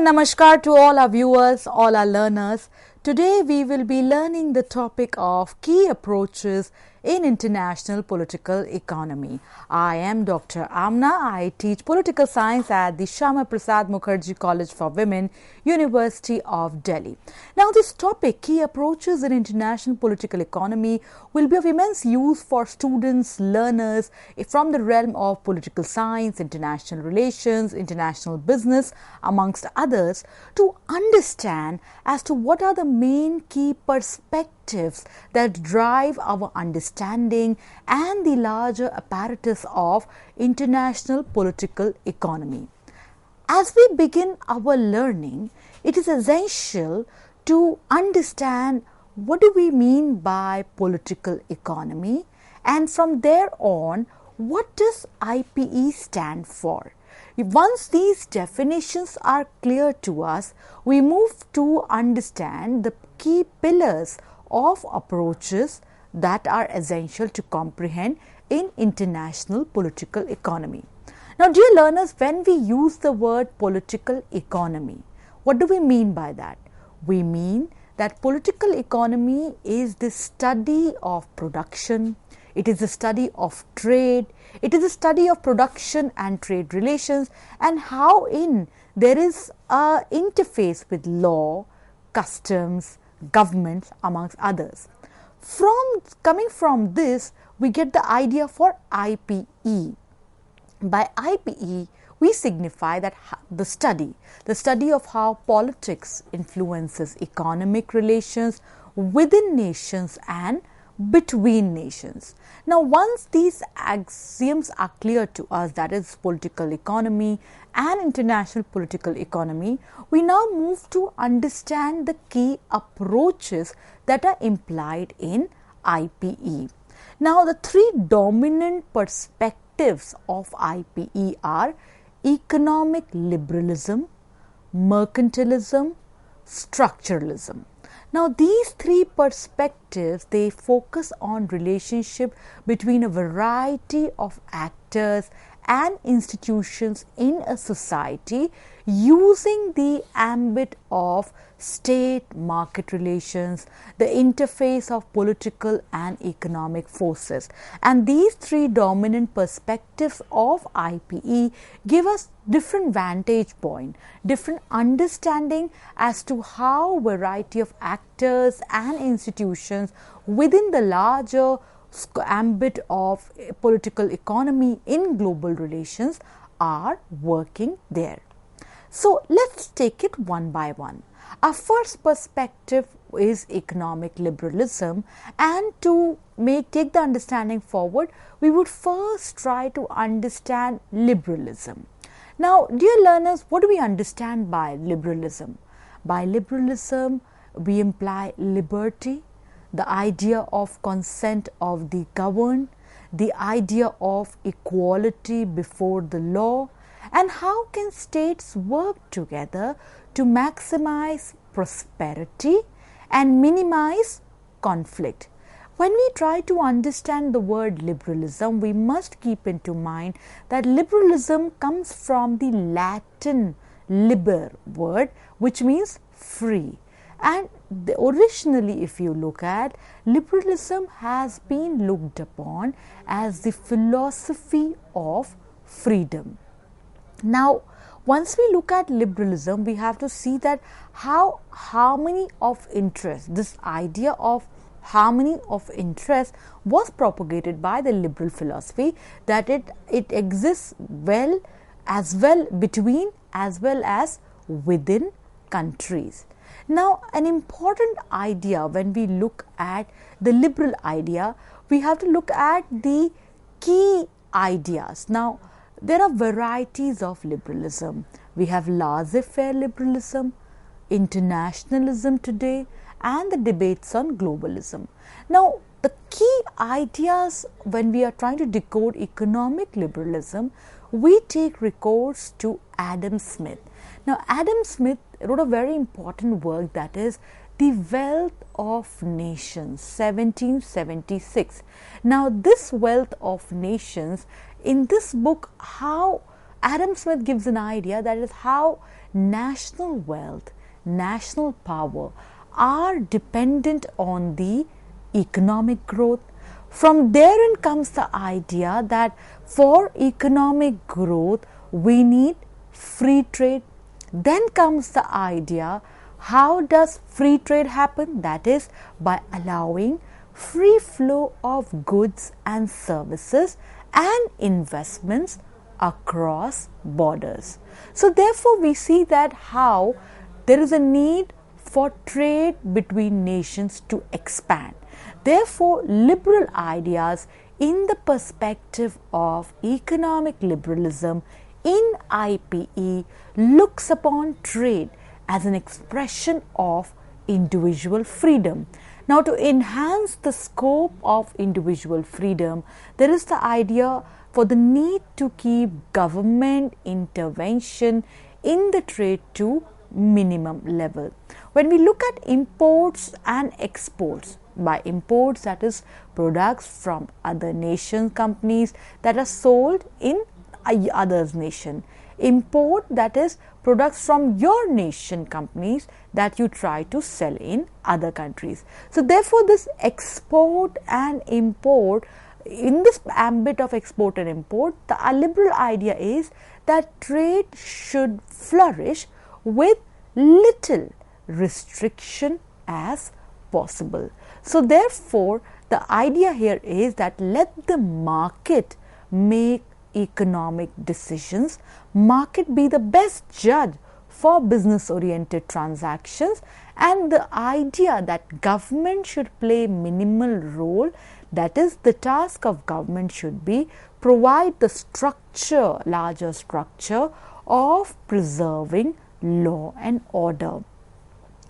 and namaskar to all our viewers, all our learners. Today we will be learning the topic of key approaches in international political economy. I am Dr. Amna. I teach political science at the Shama Prasad Mukherjee College for Women, University of Delhi. Now this topic, key approaches in international political economy, will be of immense use for students, learners from the realm of political science, international relations, international business, amongst others, to understand as to what are the main key perspectives that drive our understanding and the larger apparatus of international political economy. As we begin our learning, it is essential to understand what do we mean by political economy, and from there on, what does IPE stand for? Once these definitions are clear to us, we move to understand the key pillars of approaches that are essential to comprehend in international political economy. Now, dear learners, when we use the word political economy, what do we mean by that? We mean that political economy is the study of production, it is the study of trade, it is the study of production and trade relations, and how there is an interface with law, customs, governments, amongst others. Coming from this, we get the idea for IPE. By IPE, we signify that the study of how politics influences economic relations within nations and between nations. Now, once these axioms are clear to us, that is political economy and international political economy, we now move to understand the key approaches that are implied in IPE. Now, the three dominant perspectives of IPE are economic liberalism, mercantilism, structuralism. Now, these three perspectives, they focus on relationship between a variety of actors and institutions in a society using the ambit of state market relations, the interface of political and economic forces. And these three dominant perspectives of IPE give us different vantage point, different understanding as to how variety of actors and institutions within the larger ambit of political economy in global relations are working there. So let's take it one by one. Our first perspective is economic liberalism, and to take the understanding forward, we would first try to understand liberalism. Now, dear learners, what do we understand by liberalism? By liberalism, we imply liberty, the idea of consent of the governed, the idea of equality before the law, and how can states work together to maximize prosperity and minimize conflict. When we try to understand the word liberalism, we must keep into mind that liberalism comes from the Latin liber word, which means free. And originally, if you look at, liberalism has been looked upon as the philosophy of freedom. Now, once we look at liberalism, we have to see that how harmony of interest, this idea of harmony of interest was propagated by the liberal philosophy, that it exists as well between as well as within countries. Now, an important idea when we look at the liberal idea, we have to look at the key ideas. Now, there are varieties of liberalism. We have laissez-faire liberalism, internationalism today, and the debates on globalism. Now, the key ideas when we are trying to decode economic liberalism, we take recourse to Adam Smith. Now, Adam Smith wrote a very important work, that is The Wealth of Nations, 1776. Now, this Wealth of Nations, in this book, how Adam Smith gives an idea, that is how national wealth, national power are dependent on the economic growth. From therein comes the idea that for economic growth we need free trade. Then comes the idea, how does free trade happen? That is by allowing free flow of goods and services and investments across borders. So therefore we see that how there is a need for trade between nations to expand. Therefore, liberal ideas in the perspective of economic liberalism in IPE looks upon trade as an expression of individual freedom. Now, to enhance the scope of individual freedom, there is the idea for the need to keep government intervention in the trade to minimum level. When we look at imports and exports, by imports that is products from other nation companies that are sold in others nation. Import, that is products from your nation companies that you try to sell in other countries. So therefore this export and import, in this ambit of export and import, the liberal idea is that trade should flourish with little restriction as possible. So therefore the idea here is that let the market make economic decisions, market be the best judge for business oriented transactions, and the idea that government should play minimal role, that is the task of government should be provide the structure, larger structure of preserving law and order.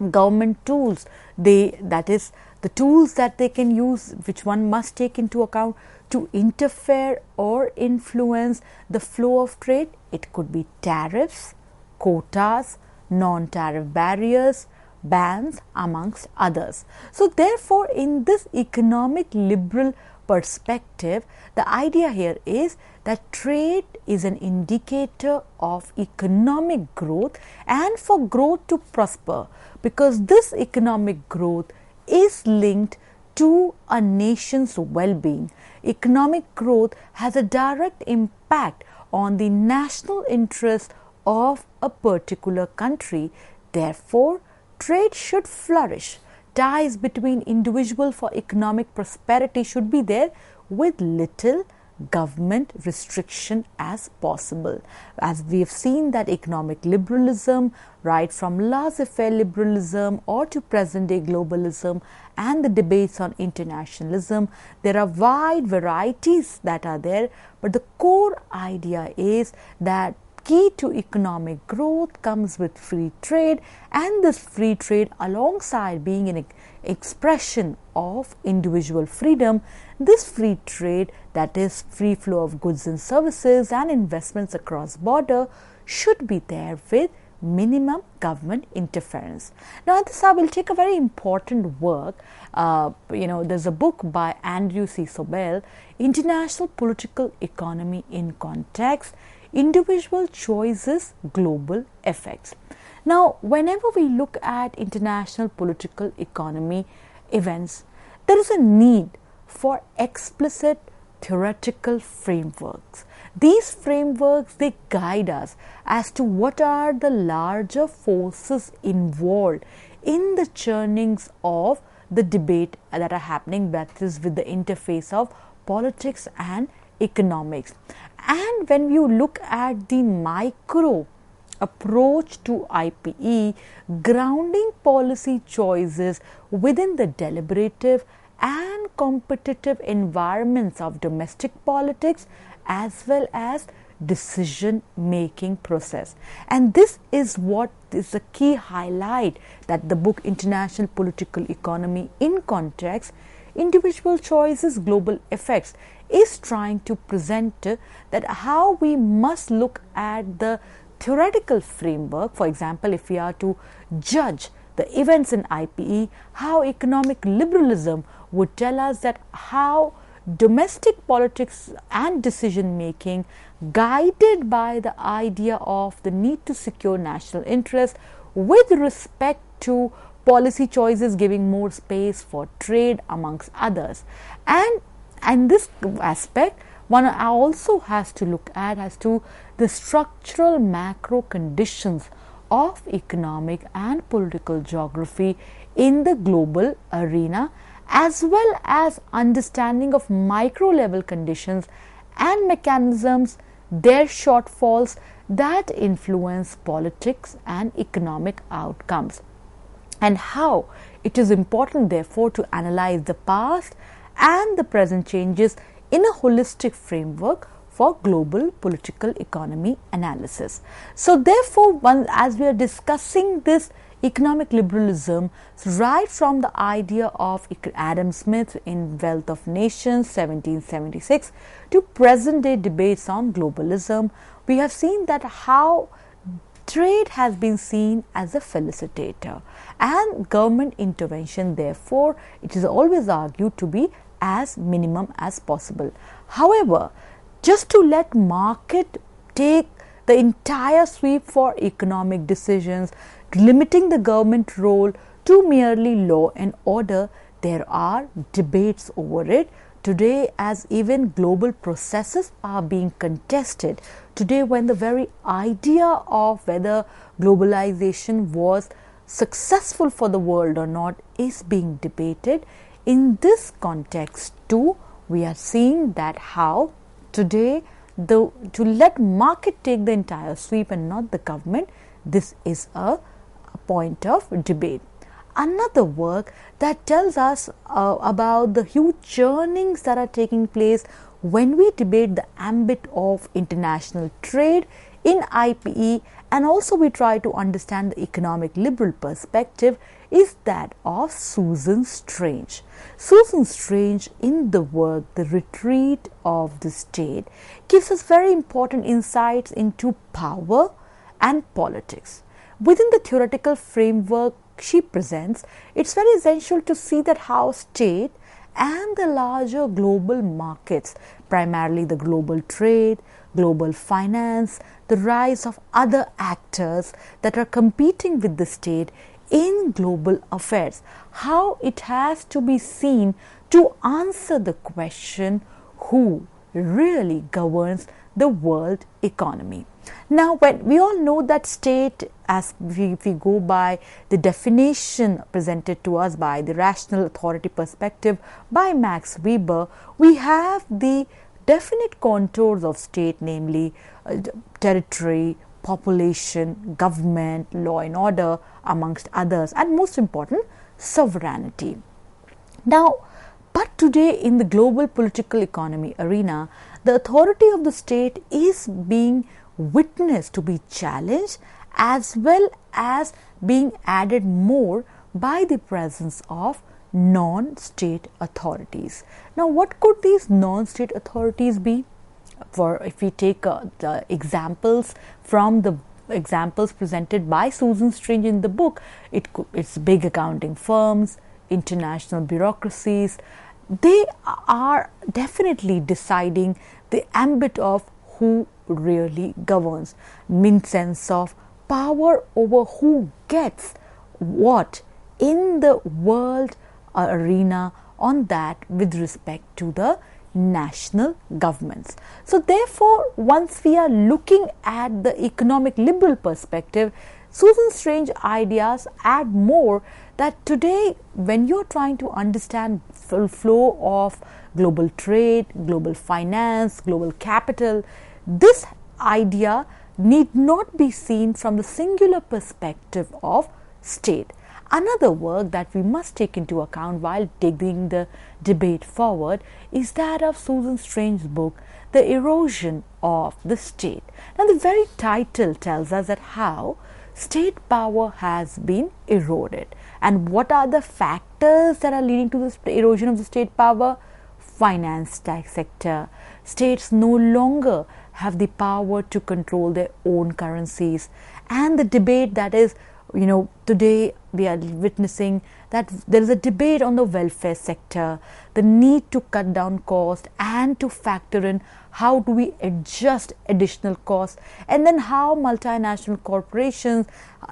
Government tools, that is the tools that they can use, which one must take into account to interfere or influence the flow of trade. It could be tariffs, quotas, non-tariff barriers, bans, amongst others. So therefore in this economic liberal perspective, the idea here is that trade is an indicator of economic growth, and for growth to prosper, because this economic growth is linked to a nation's well-being. Economic growth has a direct impact on the national interest of a particular country. Therefore, trade should flourish. Ties between individuals for economic prosperity should be there with little government restriction as possible. As we have seen that economic liberalism, right from laissez-faire liberalism or to present day globalism and the debates on internationalism, there are wide varieties that are there, but the core idea is that key to economic growth comes with free trade, and this free trade alongside being an expression of individual freedom, this free trade, that is free flow of goods and services and investments across border, should be there with minimum government interference. Now at this I will take a very important work. There's a book by Andrew C. Sobel, International Political Economy in Context, Individual Choices, Global Effects. Now, whenever we look at international political economy events, there is a need for explicit theoretical frameworks. These frameworks, they guide us as to what are the larger forces involved in the churnings of the debate that are happening, that is with the interface of politics and economics. And when you look at the micro approach to IPE, grounding policy choices within the deliberative and competitive environments of domestic politics as well as decision making process. And this is what is the key highlight that the book International Political Economy in Context, Individual Choices, Global Effects is trying to present, that how we must look at the theoretical framework. For example, if we are to judge the events in IPE, how economic liberalism would tell us that how domestic politics and decision making guided by the idea of the need to secure national interest with respect to policy choices giving more space for trade amongst others. And this aspect, one also has to look at as to the structural macro conditions of economic and political geography in the global arena, as well as understanding of micro level conditions and mechanisms, their shortfalls that influence politics and economic outcomes, and how it is important therefore to analyze the past and the present changes in a holistic framework for global political economy analysis. So therefore, as we are discussing this economic liberalism, right from the idea of Adam Smith in Wealth of Nations 1776 to present day debates on globalism, we have seen that how trade has been seen as a facilitator, and government intervention, therefore, it is always argued to be as minimum as possible. However, just to let market take the entire sweep for economic decisions, limiting the government role to merely law and order, there are debates over it today, as even global processes are being contested today, when the very idea of whether globalization was successful for the world or not is being debated. In this context too, we are seeing that how today to let market take the entire sweep and not the government, this is a point of debate. Another work that tells us about the huge churnings that are taking place when we debate the ambit of international trade in IPE, and also we try to understand the economic liberal perspective, is that of Susan Strange. Susan Strange, in the work The Retreat of the State, gives us very important insights into power and politics. Within the theoretical framework she presents, it's very essential to see that how state and the larger global markets, primarily the global trade, global finance, the rise of other actors that are competing with the state in global affairs, how it has to be seen to answer the question, who really governs the world economy. Now, when we all know that state, as if we go by the definition presented to us by the rational authority perspective by Max Weber, we have the definite contours of state, namely territory, population, government, law and order, amongst others, and most important, sovereignty. Now, but today in the global political economy arena, the authority of the state is being witnessed to be challenged, as well as being added more by the presence of non-state authorities. Now, what could these non-state authorities be? For if we take the examples from the examples presented by Susan Strange in the book, it's big accounting firms, international bureaucracies. They are definitely deciding the ambit of who really governs, in sense of power over who gets what in the world arena, on that with respect to the national governments. So therefore, once we are looking at the economic liberal perspective, Susan Strange ideas add more that today when you're trying to understand full flow of global trade, global finance, global capital, this idea need not be seen from the singular perspective of state. Another work that we must take into account while taking the debate forward is that of Susan Strange's book, The Erosion of the State. Now, the very title tells us that how state power has been eroded. And what are the factors that are leading to this erosion of the state power? Finance tax sector. States no longer have the power to control their own currencies. And the debate that is, today we are witnessing that there is a debate on the welfare sector, the need to cut down cost and to factor in how do we adjust additional costs, and then how multinational corporations,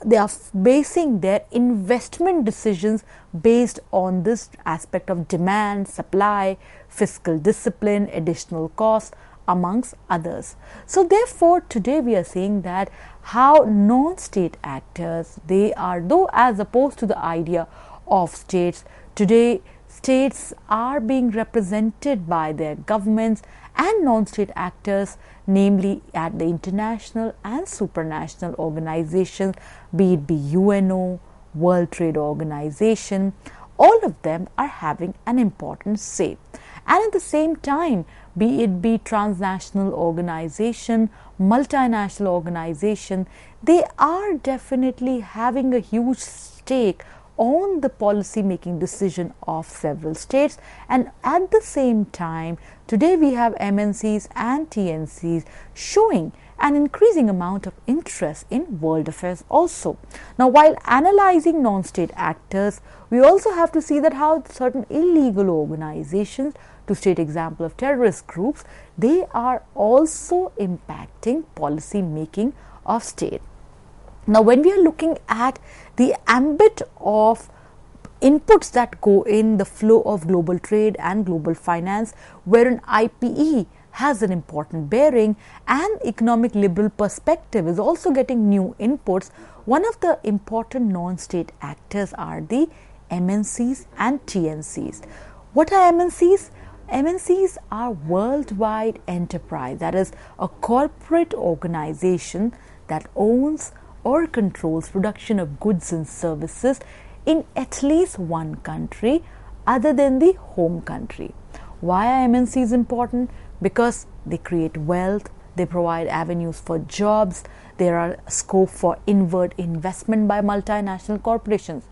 they are basing their investment decisions based on this aspect of demand, supply, fiscal discipline, additional costs, amongst others. So therefore today we are saying that how non-state actors, they are, though as opposed to the idea of states, today states are being represented by their governments and non-state actors, namely at the international and supranational organizations, be it UNO, World Trade Organization, all of them are having an important say. And at the same time, be it transnational organization, multinational organization, they are definitely having a huge stake on the policy making decision of several states. And at the same time, today we have MNCs and TNCs showing an increasing amount of interest in world affairs also. Now, while analyzing non-state actors, we also have to see that how certain illegal organizations, to state example of terrorist groups, they are also impacting policy making of state. Now, when we are looking at the ambit of inputs that go in the flow of global trade and global finance, wherein IPE has an important bearing and economic liberal perspective is also getting new inputs, one of the important non-state actors are the MNCs and TNCs. What are MNCs? MNCs are worldwide enterprise, that is a corporate organization that owns or controls production of goods and services in at least one country other than the home country. Why are MNCs important? Because they create wealth, they provide avenues for jobs, there are scope for inward investment by multinational corporations.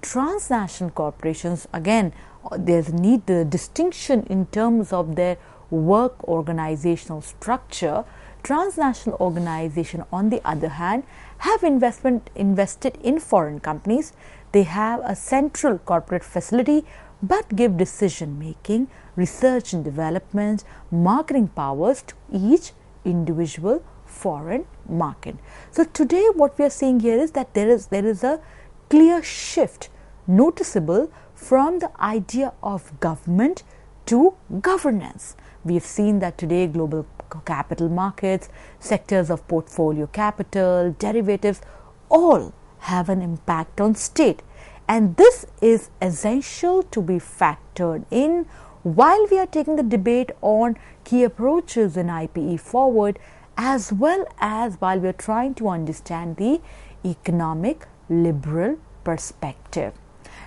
Transnational corporations, again, there's need the distinction in terms of their work organizational structure. Transnational organization, on the other hand, have invested in foreign companies. They have a central corporate facility but give decision making, research and development, marketing powers to each individual foreign market. So today what we are seeing here is that there is a clear shift noticeable from the idea of government to governance. We have seen that today global capital markets, sectors of portfolio capital, derivatives, all have an impact on state, and this is essential to be factored in while we are taking the debate on key approaches in IPE forward, as well as while we are trying to understand the economic liberal perspective.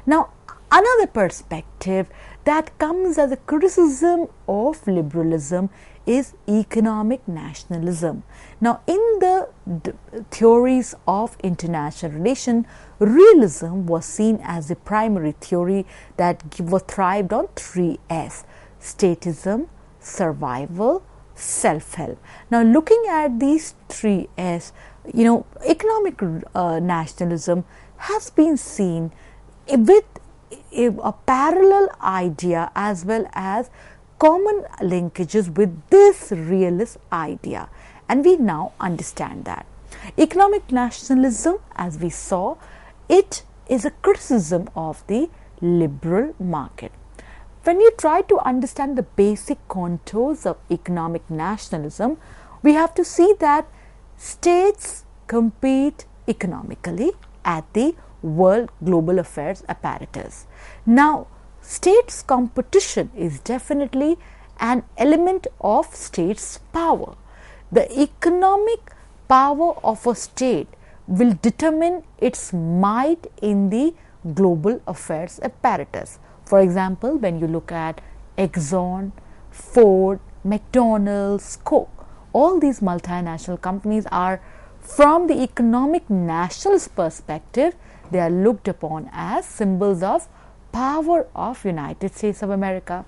Now, another perspective that comes as a criticism of liberalism is economic nationalism. Now, in the theories of international relation, realism was seen as the primary theory that was thrived on 3S: statism, survival, self-help. Now, looking at these 3S, economic nationalism has been seen with a parallel idea as well as common linkages with this realist idea, and we now understand that economic nationalism, as we saw, it is a criticism of the liberal market. When we try to understand the basic contours of economic nationalism, we have to see that states compete economically at the world global affairs apparatus. Now, states' competition is definitely an element of states' power. The economic power of a state will determine its might in the global affairs apparatus. For example, when you look at Exxon, Ford, McDonald's, Coke, all these multinational companies are, from the economic nationalist perspective, they are looked upon as symbols of power of United States of America.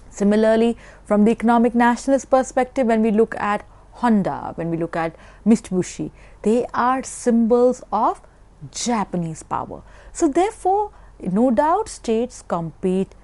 Similarly, from the economic nationalist perspective, when we look at Honda, when we look at Mitsubishi, they are symbols of Japanese power. So therefore, no doubt states compete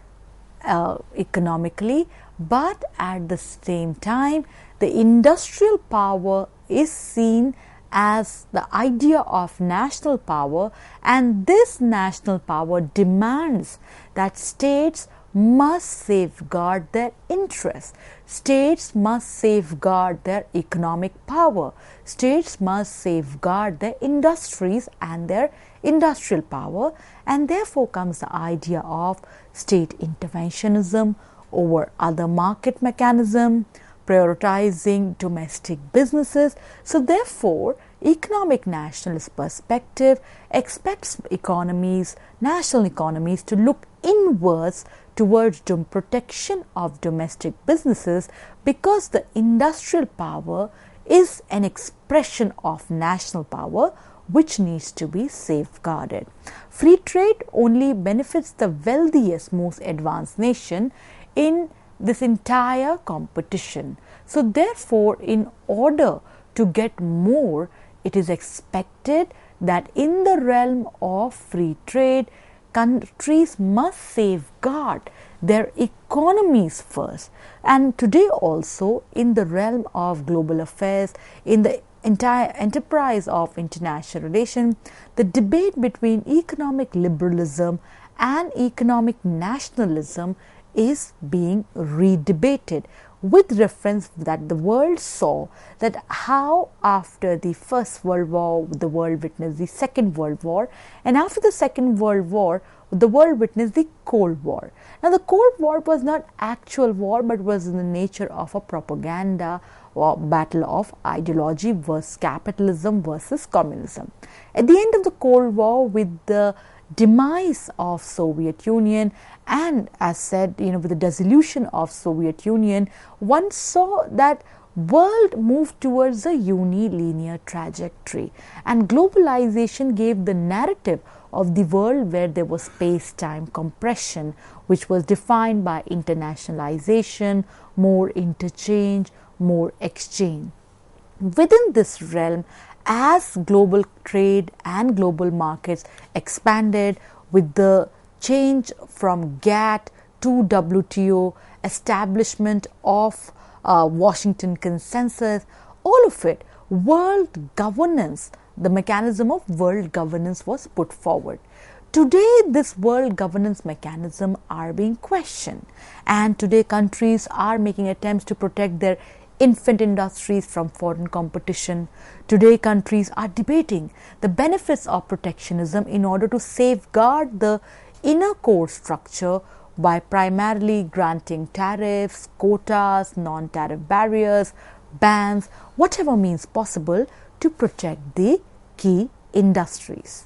economically, but at the same time the industrial power is seen as the idea of national power, and this national power demands that states must safeguard their interests. States must safeguard their economic power. States must safeguard their industries and their industrial power, and therefore comes the idea of state interventionism over other market mechanism, prioritizing domestic businesses. So therefore, economic nationalist perspective expects economies, national economies, to look inwards towards the protection of domestic businesses, because the industrial power is an expression of national power which needs to be safeguarded. Free trade only benefits the wealthiest, most advanced nation in this entire competition. So therefore, in order to get more, it is expected that in the realm of free trade, countries must safeguard their economies first. And today also, in the realm of global affairs, in the entire enterprise of international relations, the debate between economic liberalism and economic nationalism is being redebated, with reference that the world saw that how after the First World War the world witnessed the Second World War, and after the Second World War the world witnessed the Cold War. Now the Cold War was not actual war, but was in the nature of a propaganda or battle of ideology versus capitalism versus communism. At the end of the Cold War, with the demise of Soviet Union, and as said, with the dissolution of Soviet Union, one saw that world moved towards a unilinear trajectory, and globalization gave the narrative of the world where there was space-time compression, which was defined by internationalization, more interchange, more exchange. Within this realm, as global trade and global markets expanded with the change from GATT to WTO, establishment of Washington Consensus, all of it, world governance, the mechanism of world governance was put forward. Today, this world governance mechanism are being questioned, and today countries are making attempts to protect their infant industries from foreign competition. Today, countries are debating the benefits of protectionism in order to safeguard the inner core structure by primarily granting tariffs, quotas, non-tariff barriers, bans, whatever means possible to protect the key industries.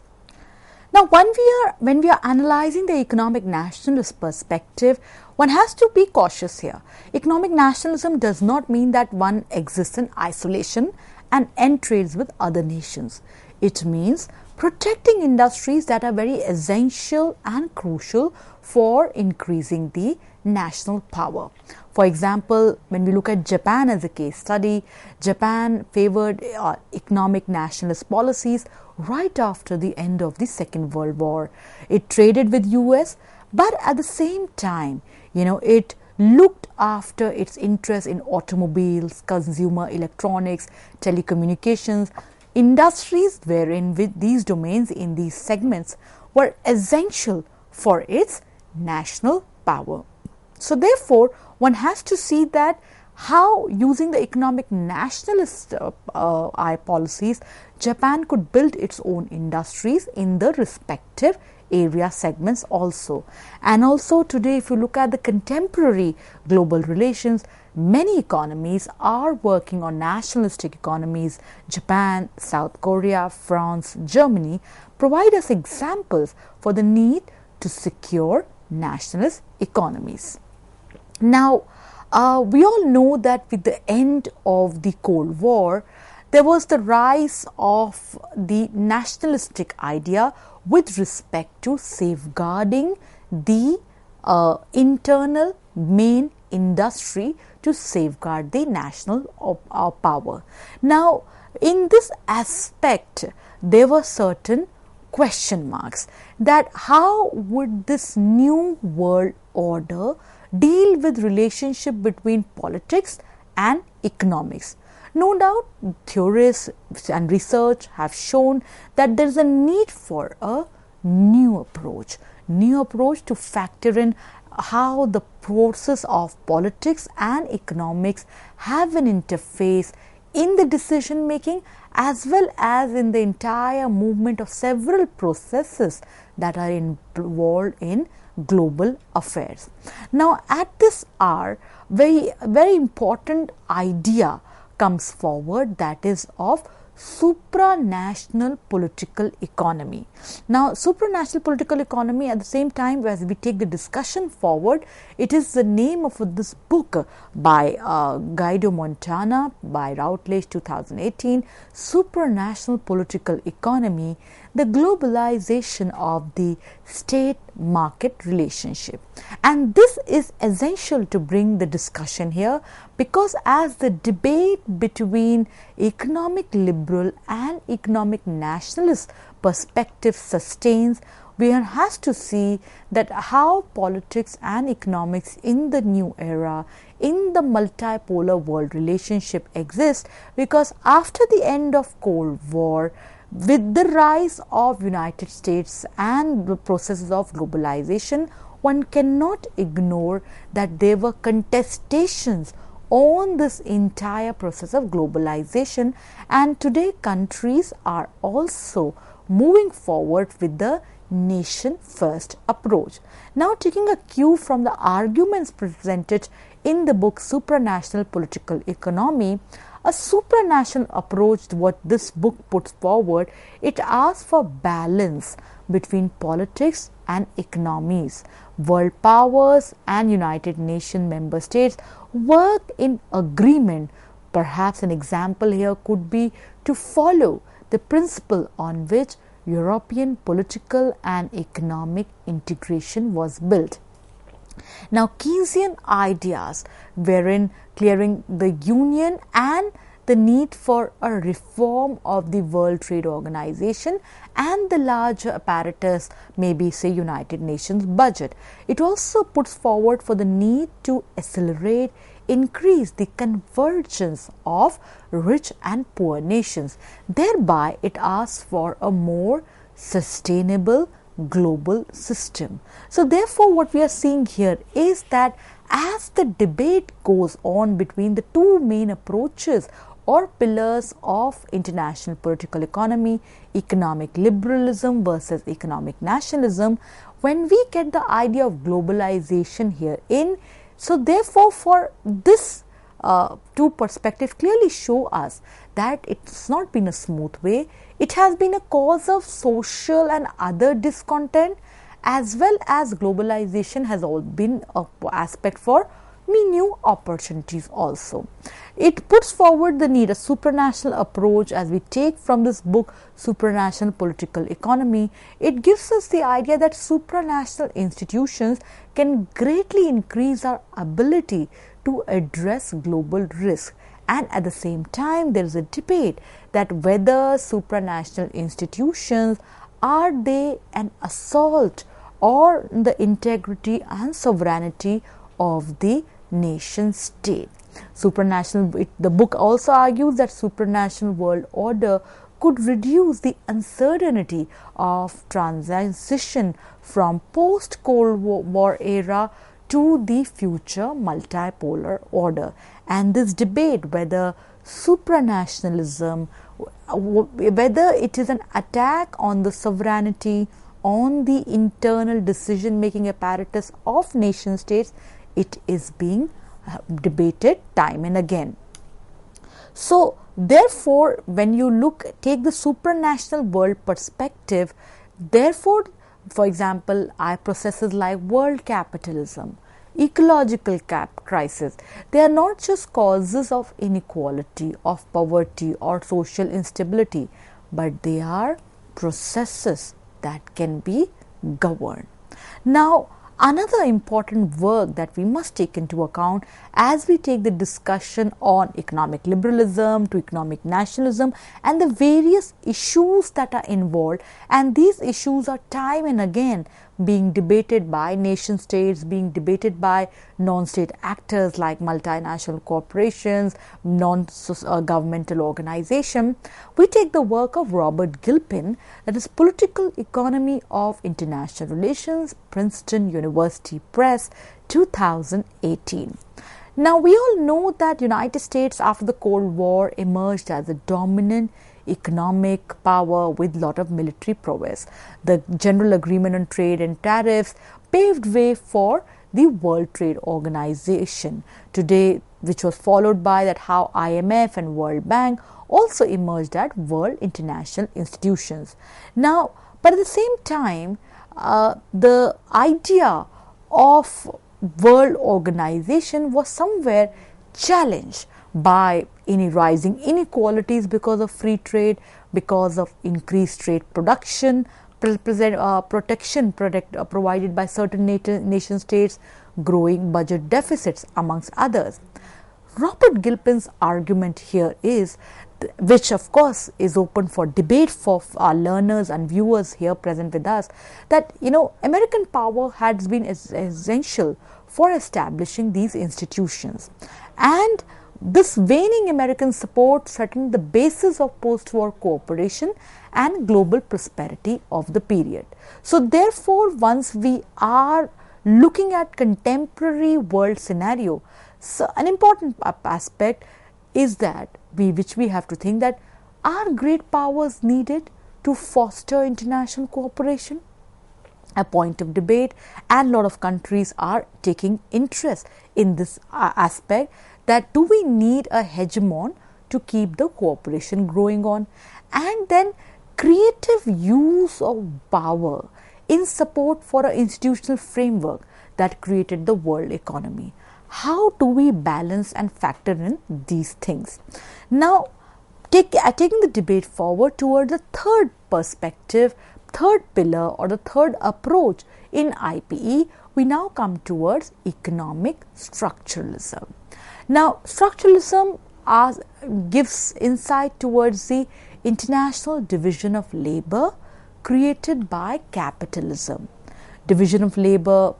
Now, when we are analyzing the economic nationalist perspective, one has to be cautious here. Economic nationalism does not mean that one exists in isolation and end trades with other nations. It means protecting industries that are very essential and crucial for increasing the national power. For example, when we look at Japan as a case study, Japan favored economic nationalist policies right after the end of the Second World War. It traded with US, but at the same time, it looked after its interests in automobiles, consumer electronics, telecommunications, industries wherein with these domains in these segments were essential for its national power. So therefore, one has to see that how, using the economic nationalist policies, Japan could build its own industries in the respective area segments also. And also today, if you look at the contemporary global relations, many economies are working on nationalistic economies. Japan, South Korea, France, Germany provide us examples for the need to secure nationalist economies. Now, we all know that with the end of the Cold War, there was the rise of the nationalistic idea with respect to safeguarding the internal main industry to safeguard the national power. Now, in this aspect, there were certain question marks that how would this new world order deal with relationship between politics and economics. No doubt, theorists and research have shown that there is a need for a new approach to factor in how the process of politics and economics have an interface in the decision making as well as in the entire movement of several processes that are involved in global affairs. Now, at this hour, very important idea comes forward, that is of supranational political economy. Now, supranational political economy, at the same time as we take the discussion forward, it is the name of this book by Guido Montana by Routledge 2018, Supranational Political Economy, the globalization of the state market relationship. And this is essential to bring the discussion here, because as the debate between economic liberal and economic nationalist perspective sustains, one has to see that how politics and economics in the new era, in the multipolar world relationship exists, because after the end of Cold War, with the rise of United States and the processes of globalization, one cannot ignore that there were contestations on this entire process of globalization, and today countries are also moving forward with the nation first approach. Now, taking a cue from the arguments presented in the book Supranational Political Economy, a supranational approach to what this book puts forward, it asks for balance between politics and economies. World powers and United Nations member states work in agreement. Perhaps an example here could be to follow the principle on which European political and economic integration was built. Now, Keynesian ideas wherein clearing the union and the need for a reform of the World Trade Organization and the larger apparatus, maybe say United Nations budget. It also puts forward for the need to accelerate, increase the convergence of rich and poor nations. Thereby, it asks for a more sustainable global system. So, therefore, what we are seeing here is that as the debate goes on between the two main approaches or pillars of international political economy, economic liberalism versus economic nationalism, when we get the idea of globalization here in, so therefore for this two perspectives clearly show us that it's not been a smooth way. It has been a cause of social and other discontent, as well as globalization has all been an aspect for new opportunities also. It puts forward the need a supranational approach as we take from this book Supranational Political Economy. It gives us the idea that supranational institutions can greatly increase our ability to address global risk, and at the same time there is a debate that whether supranational institutions are they an assault or the integrity and sovereignty of the nation state. Supranational, the book also argues that supranational world order could reduce the uncertainty of transition from post-Cold War era to the future multipolar order. And this debate whether supranationalism, whether it is an attack on the sovereignty, on the internal decision-making apparatus of nation states, it is being debated time and again. So, therefore, when you take the supranational world perspective, therefore, for example, processes like world capitalism, ecological crisis, they are not just causes of inequality, of poverty or social instability, but they are processes that can be governed. Now, Another important work that we must take into account as we take the discussion on economic liberalism to economic nationalism and the various issues that are involved, and these issues are time and again being debated by nation states, being debated by non-state actors like multinational corporations, non-governmental organizations. We take the work of Robert Gilpin, that is Political Economy of International Relations, Princeton University Press, 2018. Now, we all know that United States after the Cold War emerged as a dominant economic power with lot of military prowess. The General Agreement on Trade and Tariffs paved way for the World Trade Organization today, which was followed by that how IMF and World Bank also emerged as world international institutions. Now, but at the same time, the idea of world organization was somewhere challenged by any rising inequalities because of free trade, because of increased trade protection provided by certain nation states, growing budget deficits amongst others. Robert Gilpin's argument here is, which of course is open for debate for our learners and viewers here present with us, that American power has been essential for establishing these institutions, and this waning American support threatened the basis of post-war cooperation and global prosperity of the period. So therefore, once we are looking at contemporary world scenario, so an important aspect is that which we have to think that are great powers needed to foster international cooperation? A point of debate, and a lot of countries are taking interest in this aspect, that do we need a hegemon to keep the cooperation growing on? And then creative use of power in support for an institutional framework that created the world economy. How do we balance and factor in these things? Now, taking the debate forward toward the third perspective, third pillar or the third approach in IPE, we now come towards economic structuralism. Now, structuralism gives insight towards the international division of labor created by capitalism. Division of labor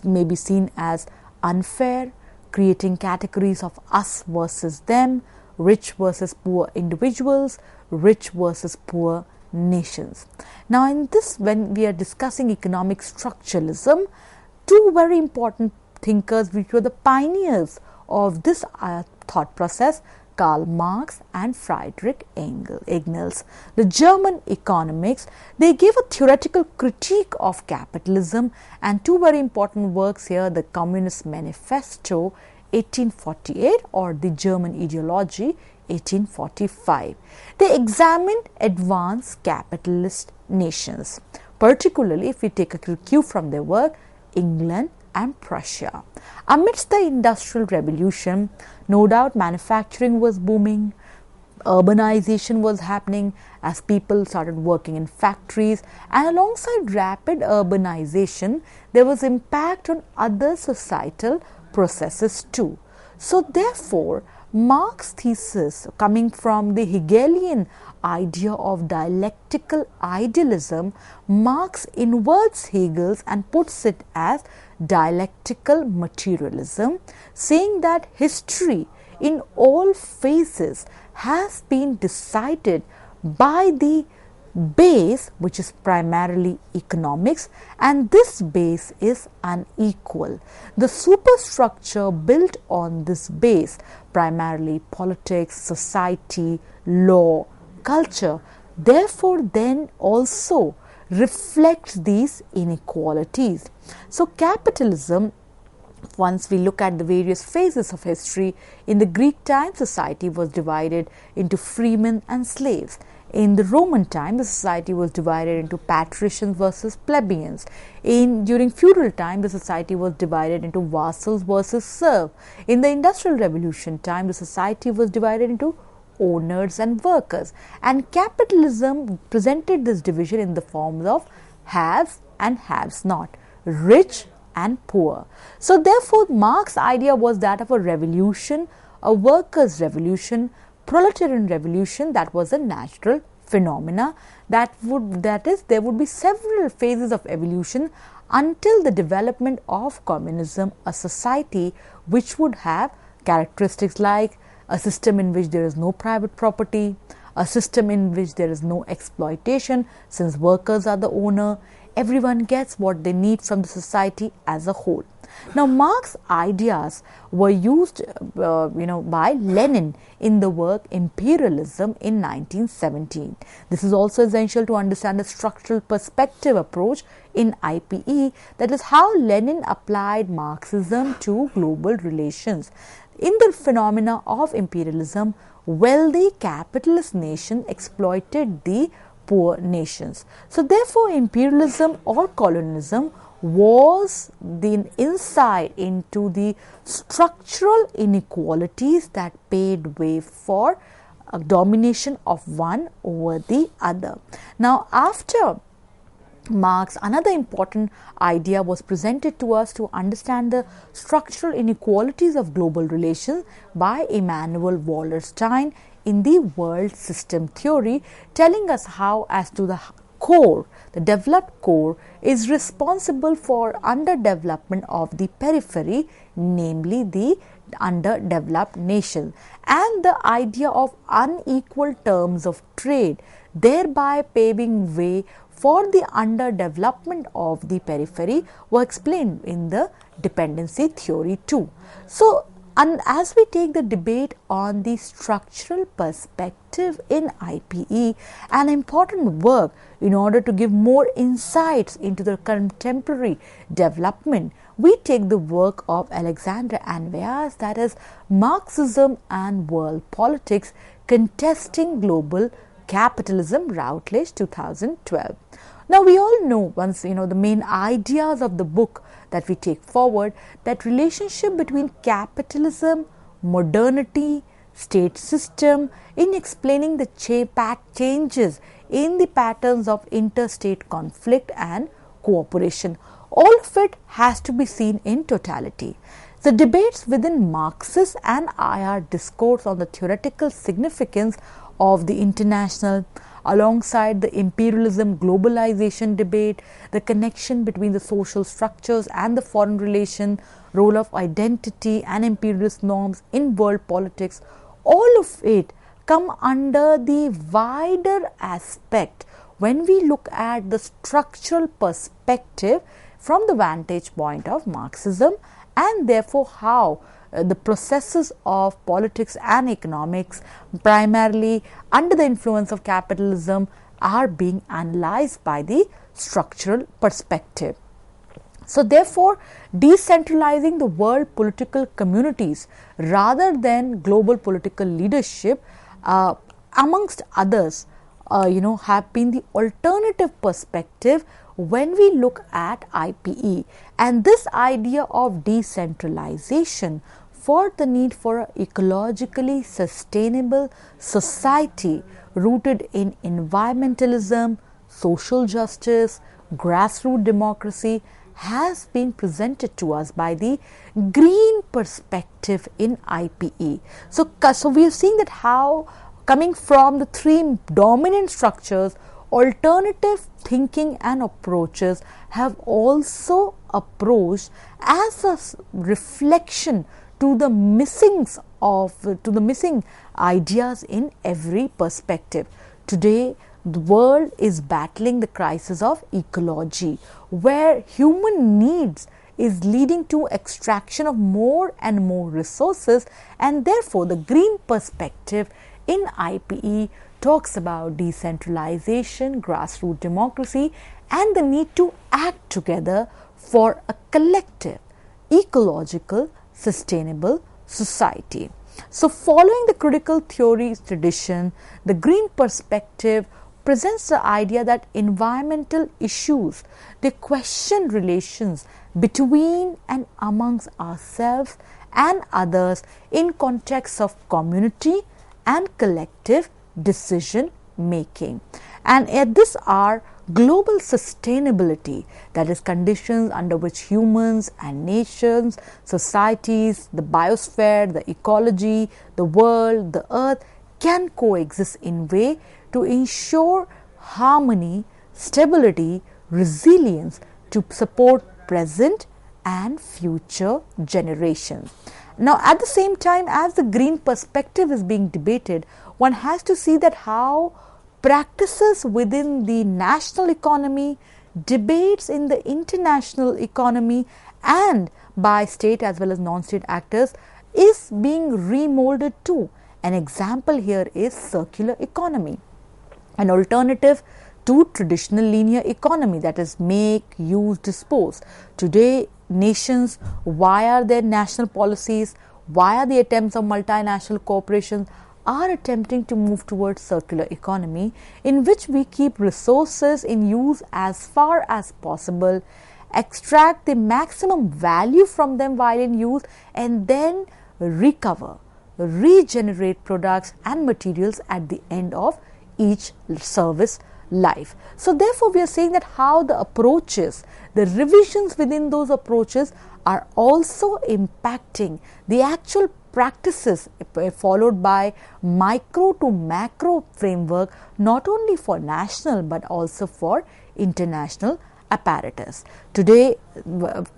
may be seen as unfair, creating categories of us versus them, rich versus poor individuals, rich versus poor nations. Now, in this, when we are discussing economic structuralism, two very important thinkers which were the pioneers of this thought process, Karl Marx and Friedrich Engels. The German economics, they gave a theoretical critique of capitalism, and two very important works here, the Communist Manifesto 1848 or the German Ideology 1845. They examined advanced capitalist nations, particularly if we take a cue from their work, England and Prussia. Amidst the Industrial Revolution, no doubt manufacturing was booming, urbanization was happening as people started working in factories, and alongside rapid urbanization, there was impact on other societal processes too. So therefore, Marx's thesis, coming from the Hegelian idea of dialectical idealism, Marx inverts Hegel's and puts it as dialectical materialism, saying that history in all phases has been decided by the base, which is primarily economics, and this base is unequal. The superstructure built on this base, primarily politics, society, law, culture, therefore then also reflects these inequalities. So capitalism, once we look at the various phases of history, in the Greek time, society was divided into freemen and slaves. In the Roman time, the society was divided into patricians versus plebeians. During feudal time, the society was divided into vassals versus serfs. In the Industrial Revolution time, the society was divided into owners and workers. And capitalism presented this division in the forms of haves and haves not, rich and poor. So therefore, Marx's idea was that of a revolution, a workers' revolution, proletarian revolution that was a natural phenomena, that is there would be several phases of evolution until the development of communism, a society which would have characteristics like a system in which there is no private property, a system in which there is no exploitation since workers are the owner, everyone gets what they need from the society as a whole. Now, Marx's ideas were used by Lenin in the work Imperialism in 1917. This is also essential to understand the structural perspective approach in IPE, that is how Lenin applied Marxism to global relations. In the phenomena of imperialism, wealthy capitalist nations exploited the poor nations. So therefore, imperialism or colonialism was the insight into the structural inequalities that paved way for a domination of one over the other. Now, after Marx, another important idea was presented to us to understand the structural inequalities of global relations by Emanuel Wallerstein in the world system theory, telling us how as to the core, the developed core, is responsible for underdevelopment of the periphery, namely the underdeveloped nation, and the idea of unequal terms of trade, thereby paving way for the underdevelopment of the periphery, were explained in the dependency theory too. So, and as we take the debate on the structural perspective in IPE, an important work in order to give more insights into the contemporary development, we take the work of Alexandre Anveas, that is Marxism and World Politics, Contesting Global Capitalism, Routledge 2012. Now, we all know once the main ideas of the book that we take forward, that relationship between capitalism, modernity, state system, in explaining the changes in the patterns of interstate conflict and cooperation. All of it has to be seen in totality. The debates within Marxist and IR discourse on the theoretical significance of the international, alongside the imperialism globalization debate, the connection between the social structures and the foreign relation, role of identity and imperialist norms in world politics, all of it come under the wider aspect when we look at the structural perspective from the vantage point of Marxism, and therefore how the processes of politics and economics, primarily under the influence of capitalism, are being analyzed by the structural perspective. So therefore, decentralizing the world political communities rather than global political leadership, amongst others, have been the alternative perspective when we look at IPE. And this idea of decentralization for the need for an ecologically sustainable society rooted in environmentalism, social justice, grassroots democracy has been presented to us by the green perspective in IPE. So we have seen that how, coming from the three dominant structures, alternative thinking and approaches have also approached as a reflection to the missing ideas in every perspective. Today, the world is battling the crisis of ecology, where human needs is leading to extraction of more and more resources, and therefore the green perspective in IPE talks about decentralization, grassroots democracy, and the need to act together for a collective, ecological, sustainable society. So following the critical theories tradition, the green perspective presents the idea that environmental issues, they question relations between and amongst ourselves and others in context of community and collective decision making. And at this hour, global sustainability, that is conditions under which humans and nations, societies, the biosphere, the ecology, the world, the earth can coexist in way to ensure harmony, stability, resilience to support present and future generations. Now, at the same time, as the green perspective is being debated, one has to see that how practices within the national economy, debates in the international economy, and by state as well as non-state actors is being remolded too. An example here is circular economy, an alternative to traditional linear economy, that is make, use, dispose. Today, nations, via their national policies, via the attempts of multinational corporations, are attempting to move towards circular economy, in which we keep resources in use as far as possible, extract the maximum value from them while in use, and then recover, regenerate products and materials at the end of each service life. So therefore, we are saying that how the approaches, the revisions within those approaches are also impacting the actual practices followed by micro to macro framework, not only for national but also for international apparatus. Today,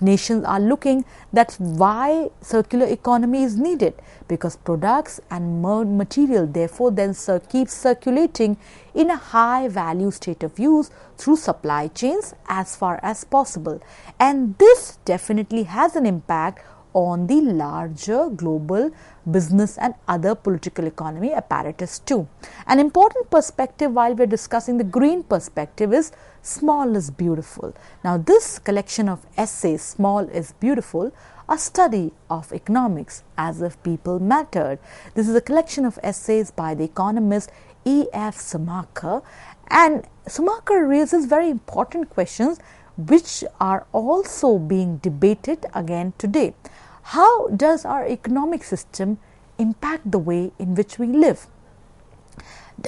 nations are looking that's why circular economy is needed, because products and material therefore then keep circulating in a high value state of use through supply chains as far as possible, and this definitely has an impact on the larger global business and other political economy apparatus too. An important perspective while we are discussing the green perspective is small is beautiful. Now, this collection of essays, Small is Beautiful, a study of economics as if people mattered. This is a collection of essays by the economist E.F. Schumacher, and Schumacher raises very important questions which are also being debated again today. How does our economic system impact the way in which we live?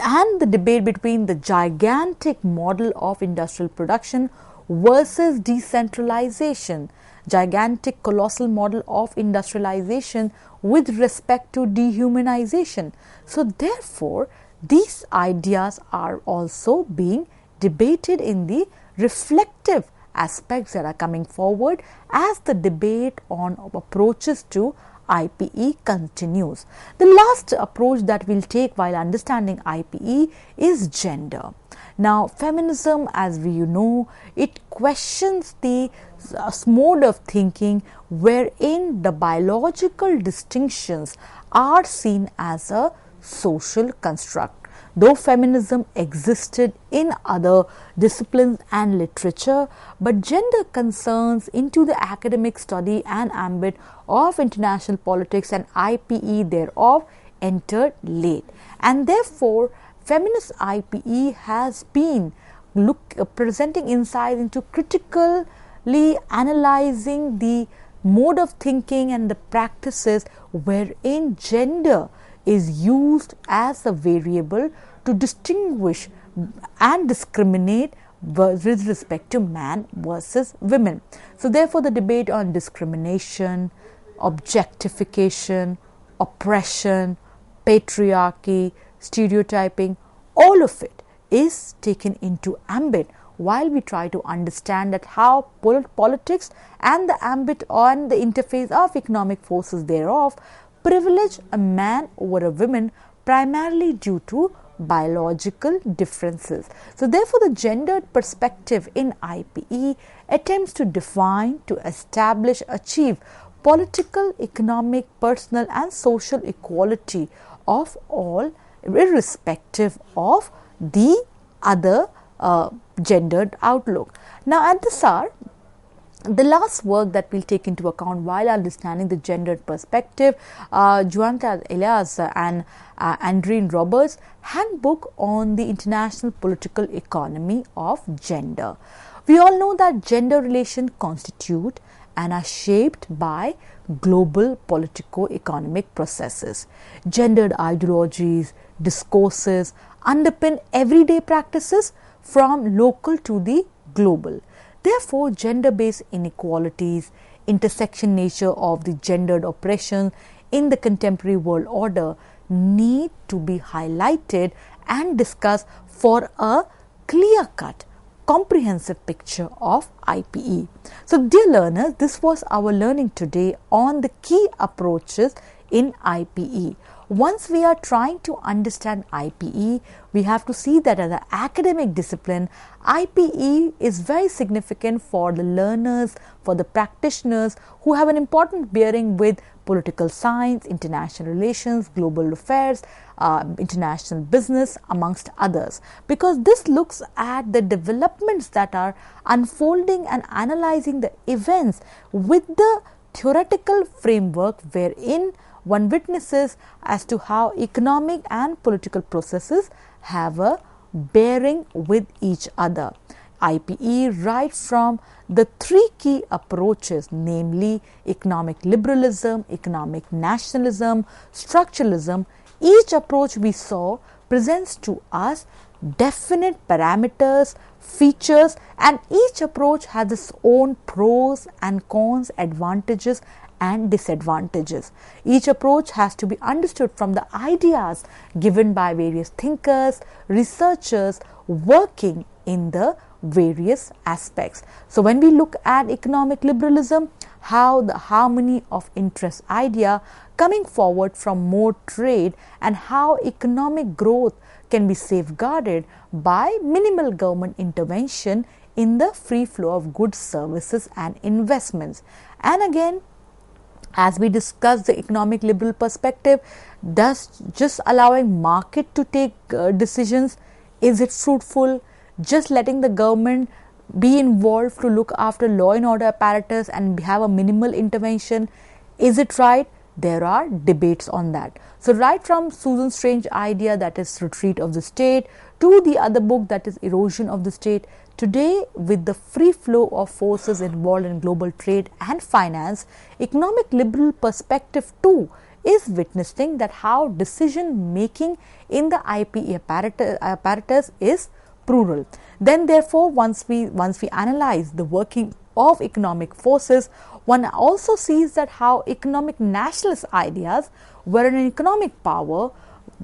And the debate between the gigantic model of industrial production versus decentralization, gigantic colossal model of industrialization with respect to dehumanization. So therefore, these ideas are also being debated in the reflective aspects that are coming forward as the debate on approaches to IPE continues. The last approach that we'll take while understanding IPE is gender. Now, feminism, as we know, it questions the mode of thinking wherein the biological distinctions are seen as a social construct. Though feminism existed in other disciplines and literature, but gender concerns into the academic study and ambit of international politics and IPE thereof entered late, and therefore feminist IPE has been presenting insight into critically analyzing the mode of thinking and the practices wherein gender is used as a variable to distinguish and discriminate with respect to man versus women. So therefore, the debate on discrimination, objectification, oppression, patriarchy, stereotyping, all of it is taken into ambit while we try to understand that how politics and the ambit on the interface of economic forces thereof privilege a man over a woman primarily due to biological differences. So therefore, the gendered perspective in IPE attempts to define, to establish, achieve political, economic, personal and social equality of all, irrespective of the other gendered outlook. Now, at this hour, the last work that we'll take into account while understanding the gendered perspective, Juanita Elias and Andreen Roberts' Handbook on the International Political Economy of Gender. We all know that gender relations constitute and are shaped by global politico-economic processes. Gendered ideologies, discourses underpin everyday practices from local to the global. Therefore, gender-based inequalities, intersection nature of the gendered oppression in the contemporary world order need to be highlighted and discussed for a clear-cut, comprehensive picture of IPE. So, dear learners, this was our learning today on the key approaches in IPE. Once we are trying to understand IPE, we have to see that as an academic discipline, IPE is very significant for the learners, for the practitioners who have an important bearing with political science, international relations, global affairs, international business, amongst others. Because this looks at the developments that are unfolding and analyzing the events with the theoretical framework wherein one witnesses as to how economic and political processes have a bearing with each other. IPE right from the three key approaches, namely economic liberalism, economic nationalism, structuralism. Each approach we saw presents to us definite parameters, features, and each approach has its own pros and cons, advantages and disadvantages. Each approach has to be understood from the ideas given by various thinkers, researchers working in the various aspects. So, when we look at economic liberalism, how the harmony of interest idea coming forward from more trade and how economic growth can be safeguarded by minimal government intervention in the free flow of goods, services and investments. And again, as we discussed the economic liberal perspective, does just allowing market to take decisions, is it fruitful? Just letting the government be involved to look after law and order apparatus and have a minimal intervention, is it right? There are debates on that. So, right from Susan Strange's idea, that is retreat of the state, to the other book, that is erosion of the state, today with the free flow of forces involved in global trade and finance, economic liberal perspective too is witnessing that how decision making in the IPE apparatus is plural. Then therefore, once we analyze the working of economic forces, one also sees that how economic nationalist ideas, where an economic power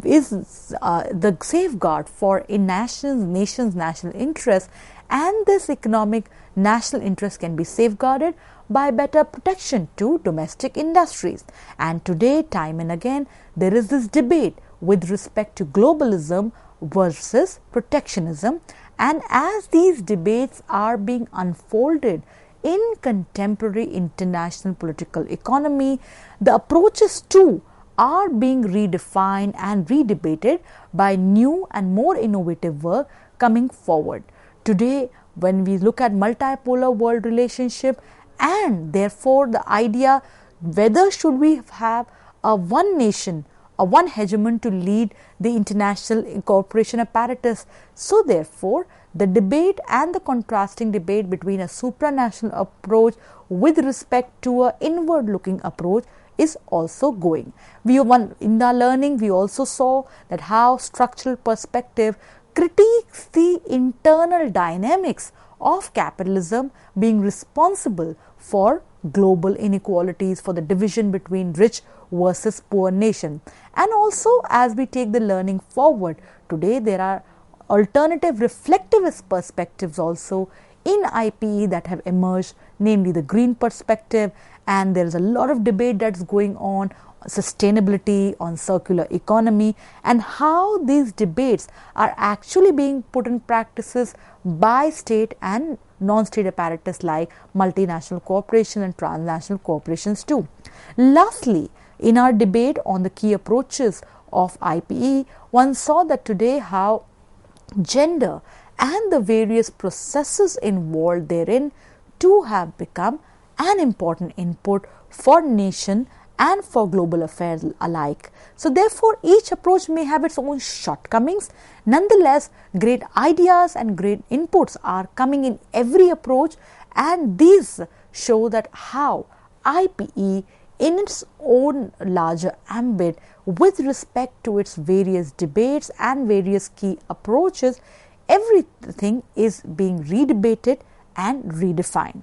is the safeguard for a nation's national interest, and this economic national interest can be safeguarded by better protection to domestic industries. And today, time and again, there is this debate with respect to globalism versus protectionism, and as these debates are being unfolded in contemporary international political economy, the approaches too are being redefined and redebated by new and more innovative work coming forward. Today, when we look at multipolar world relationship, and therefore the idea whether should we have a one nation, a one hegemon to lead the international cooperation apparatus. So therefore, the debate and the contrasting debate between a supranational approach with respect to an inward looking approach is also going. In our learning, we also saw that how structural perspective critiques the internal dynamics of capitalism being responsible for global inequalities, for the division between rich versus poor nation. And also, as we take the learning forward, today there are alternative reflectivist perspectives also in IPE that have emerged, namely the green perspective, and there is a lot of debate that's going on sustainability, on circular economy, and how these debates are actually being put in practices by state and non-state apparatus like multinational corporations and transnational corporations too. Lastly, in our debate on the key approaches of IPE, one saw that today how gender and the various processes involved therein too have become an important input for nation and for global affairs alike. So therefore, each approach may have its own shortcomings. Nonetheless, great ideas and great inputs are coming in every approach, and these show that how IPE in its own larger ambit with respect to its various debates and various key approaches everything is being redebated and redefined.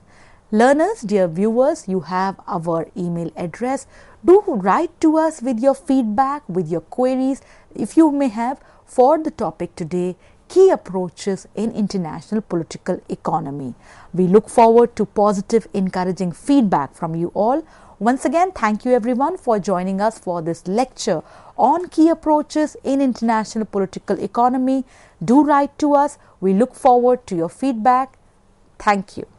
Learners, dear viewers, you have our email address. Do write to us with your feedback, with your queries, if you may have, for the topic today, key approaches in international political economy. We look forward to positive, encouraging feedback from you all. Once again, thank you everyone for joining us for this lecture on key approaches in international political economy. Do write to us. We look forward to your feedback. Thank you.